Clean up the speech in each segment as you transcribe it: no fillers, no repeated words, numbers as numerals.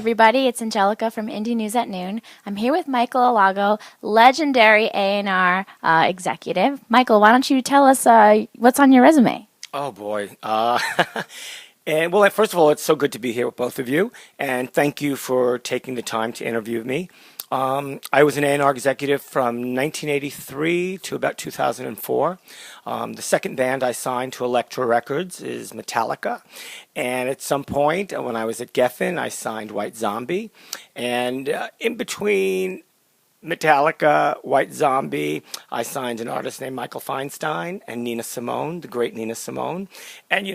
everybody. It's Angelica from Indie News at Noon. I'm here with Michael Alago, legendary A&R executive. Michael, why don't you tell us what's on your resume? Oh boy. And well, first of all, it's so good to be here with both of you, and thank you for taking the time to interview me. I was an A&R executive from 1983 to about 2004. The second band I signed to Elektra Records is Metallica, and at some point when I was at Geffen, I signed White Zombie, and in between Metallica, White Zombie, I signed an artist named Michael Feinstein and Nina Simone, the great Nina Simone. And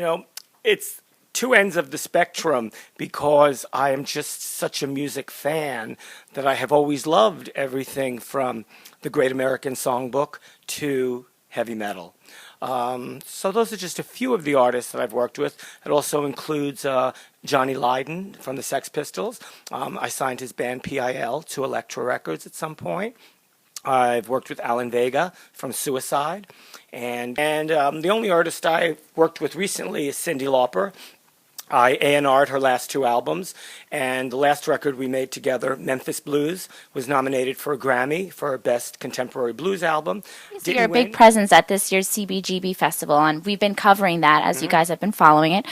it's two ends of the spectrum because I am just such a music fan that I have always loved everything from the Great American Songbook to heavy metal. So those are just a few of the artists that I've worked with. It also includes Johnny Lydon from the Sex Pistols. I signed his band PIL to Elektra Records at some point. I've worked with Alan Vega from Suicide. And the only artist I've worked with recently is Cyndi Lauper. I A&R'd her last two albums, and the last record we made together, Memphis Blues, was nominated for a Grammy for Best Contemporary Blues Album. So you're a big presence at this year's CBGB festival, and we've been covering that as you guys have been following it.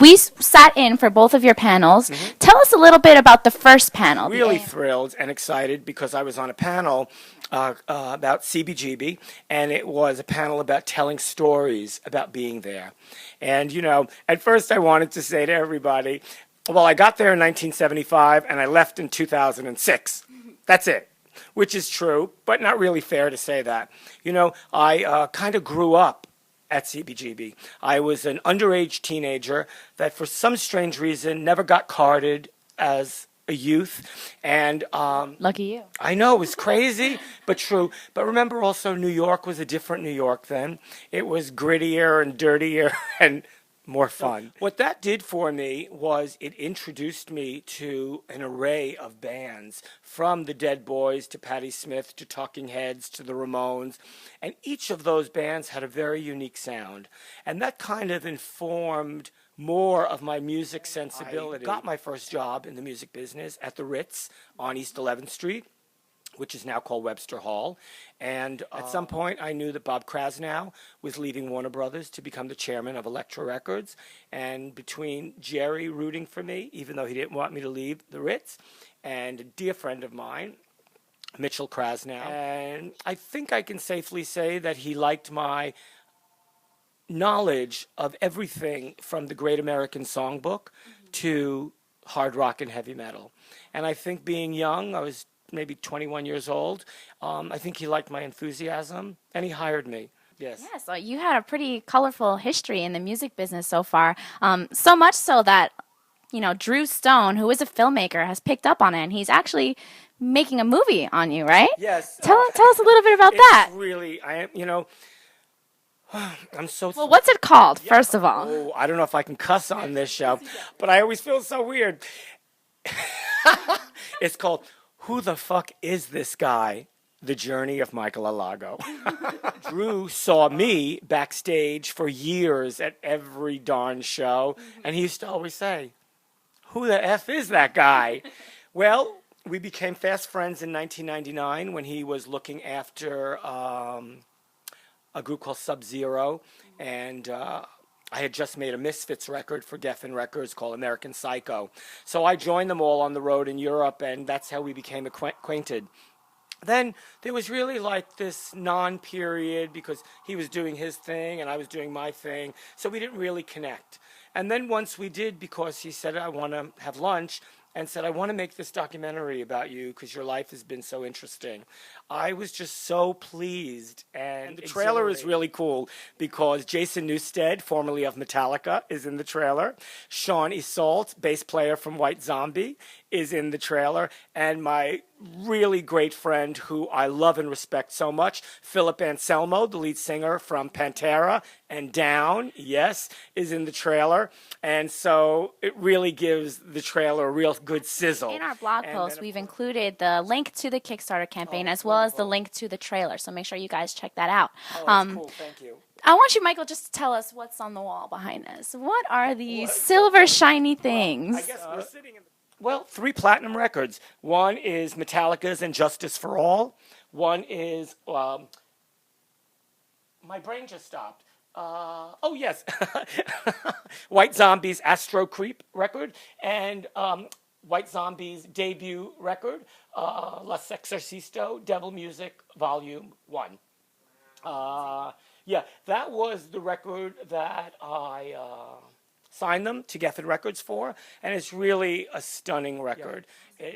We sat in for both of your panels. Tell us a little bit about the first panel. Really thrilled and excited because I was on a panel about CBGB, and it was a panel about telling stories about being there. And, at first I wanted to say to everybody, well, I got there in 1975 and I left in 2006. That's it, which is true, but not really fair to say that. I kind of grew up at CBGB. I was an underage teenager that for some strange reason never got carded as a youth, and lucky you. I know, it was crazy but true. But remember also, New York was a different New York then. It was grittier and dirtier and more fun. What that did for me was it introduced me to an array of bands, from the Dead Boys to Patti Smith to Talking Heads to the Ramones, and each of those bands had a very unique sound, and that kind of informed more of my music sensibility. I got my first job in the music business at the Ritz on East 11th Street, which is now called Webster Hall. And at some point, I knew that Bob Krasnow was leaving Warner Brothers to become the chairman of Elektra Records. And between Jerry rooting for me, even though he didn't want me to leave the Ritz, and a dear friend of mine, Mitchell Krasnow, and I think I can safely say that he liked my knowledge of everything from the Great American Songbook to hard rock and heavy metal. And I think being young, I was maybe 21 years old, I think he liked my enthusiasm, and he hired me. Yes. Yeah, so you had a pretty colorful history in the music business so far, so much so that, Drew Stone, who is a filmmaker, has picked up on it, and he's actually making a movie on you, right? Yes. Tell us a little bit about that. Really, I'm so... Well, what's it called, first of all? Oh, I don't know if I can cuss on this show, but I always feel so weird. It's called Who the Fuck Is This Guy? The Journey of Michael Alago. Drew saw me backstage for years at every darn show, and he used to always say, who the F is that guy? Well, we became fast friends in 1999 when he was looking after a group called Sub-Zero, and I had just made a Misfits record for Geffen Records called American Psycho. So I joined them all on the road in Europe, and that's how we became acquainted. Then there was really like this non-period because he was doing his thing and I was doing my thing, so we didn't really connect. And then once we did, because he said, I want to have lunch, and said, I want to make this documentary about you because your life has been so interesting. I was just so pleased. And the trailer is really cool because Jason Newsted, formerly of Metallica, is in the trailer. Sean Isolt, bass player from White Zombie, is in the trailer. And my really great friend who I love and respect so much, Philip Anselmo, the lead singer from Pantera and Down, yes, is in the trailer. And so it really gives the trailer a real good sizzle. In our blog post, we've included the link to the Kickstarter campaign as well as the link to the trailer. So make sure you guys check that out. Oh, that's cool. Thank you. I want you, Michael, just to tell us what's on the wall behind us. What are these silver shiny things? I guess we're sitting in Well, 3 platinum records. One is Metallica's "And Justice for All." One is my brain just stopped. Oh yes, White Zombie's "Astro Creep" record, and White Zombie's debut record, "Las Exorcisto," Devil Music Volume 1. Yeah, that was the record that I signed them to Geffen Records for, and it's really a stunning record.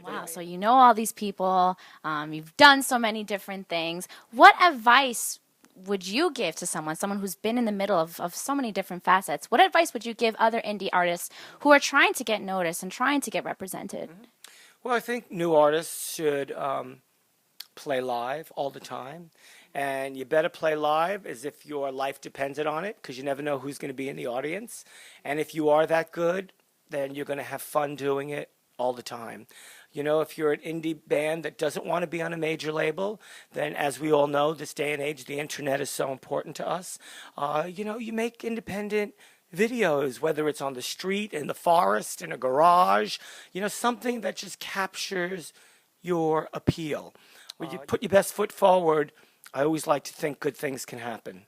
Wow, so you know all these people, you've done so many different things. What advice would you give to someone who's been in the middle of so many different facets? What advice would you give other indie artists who are trying to get noticed and trying to get represented? Well, I think new artists should play live all the time. And you better play live as if your life depended on it, because you never know who's going to be in the audience. And if you are that good, then you're going to have fun doing it all the time. You know, if you're an indie band that doesn't want to be on a major label, then as we all know, this day and age, the internet is so important to us. You know, you make independent videos, whether it's on the street, in the forest, in a garage, you know, something that just captures your appeal. When you put your best foot forward, I always like to think good things can happen.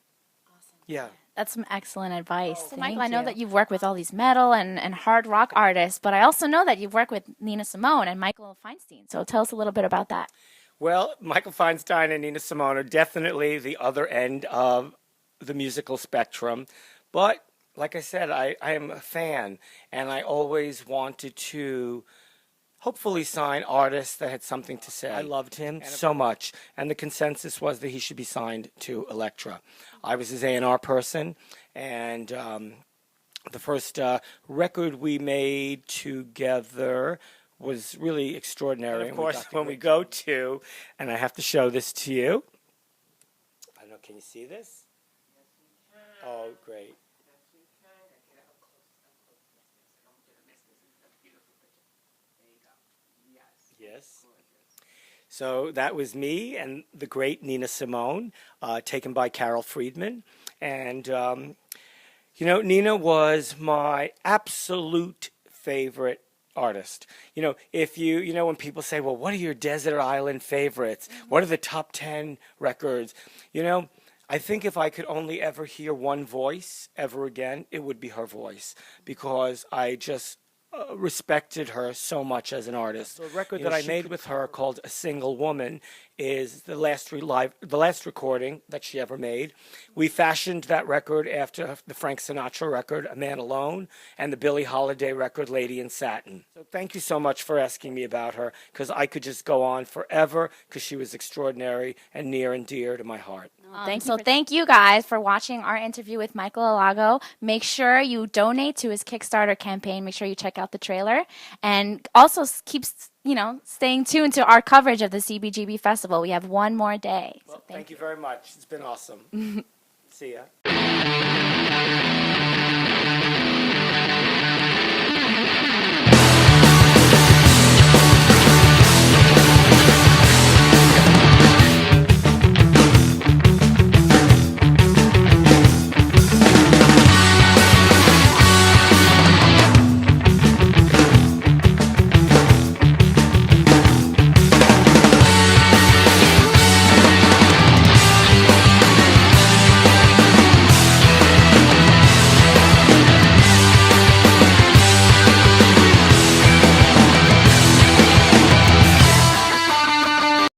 Awesome. Yeah. That's some excellent advice. Oh, So Michael, I thank know you. that you've worked with all these metal and hard rock artists, but I also know that you've worked with Nina Simone and Michael Feinstein. So tell us a little bit about that. Well, Michael Feinstein and Nina Simone are definitely the other end of the musical spectrum. But like I said, I am a fan, and I always wanted to hopefully sign artists that had something to say. I loved him so much, and the consensus was that he should be signed to Elektra. I was his A&R person, and the first record we made together was really extraordinary. And of course, when we go to, and I have to show this to you. I don't know, can you see this? Oh, great. Yes. So that was me and the great Nina Simone, taken by Carol Friedman. And, you know, Nina was my absolute favorite artist. You know, if you know, when people say, well, what are your desert island favorites? What are the top 10 records? You know, I think if I could only ever hear one voice ever again, it would be her voice, because I just respected her so much as an artist. The record that I made with her, called "A Single Woman," is the last recording that she ever made. We fashioned that record after the Frank Sinatra record, "A Man Alone," and the Billie Holiday record, "Lady in Satin." So thank you so much for asking me about her, because I could just go on forever, because she was extraordinary and near and dear to my heart. Thank you guys for watching our interview with Michael Alago. Make sure you donate to his Kickstarter campaign. Make sure you check out the trailer, and also keep staying tuned to our coverage of the CBGB Festival. We have one more day. Well, thank you very much. It's been awesome. See ya.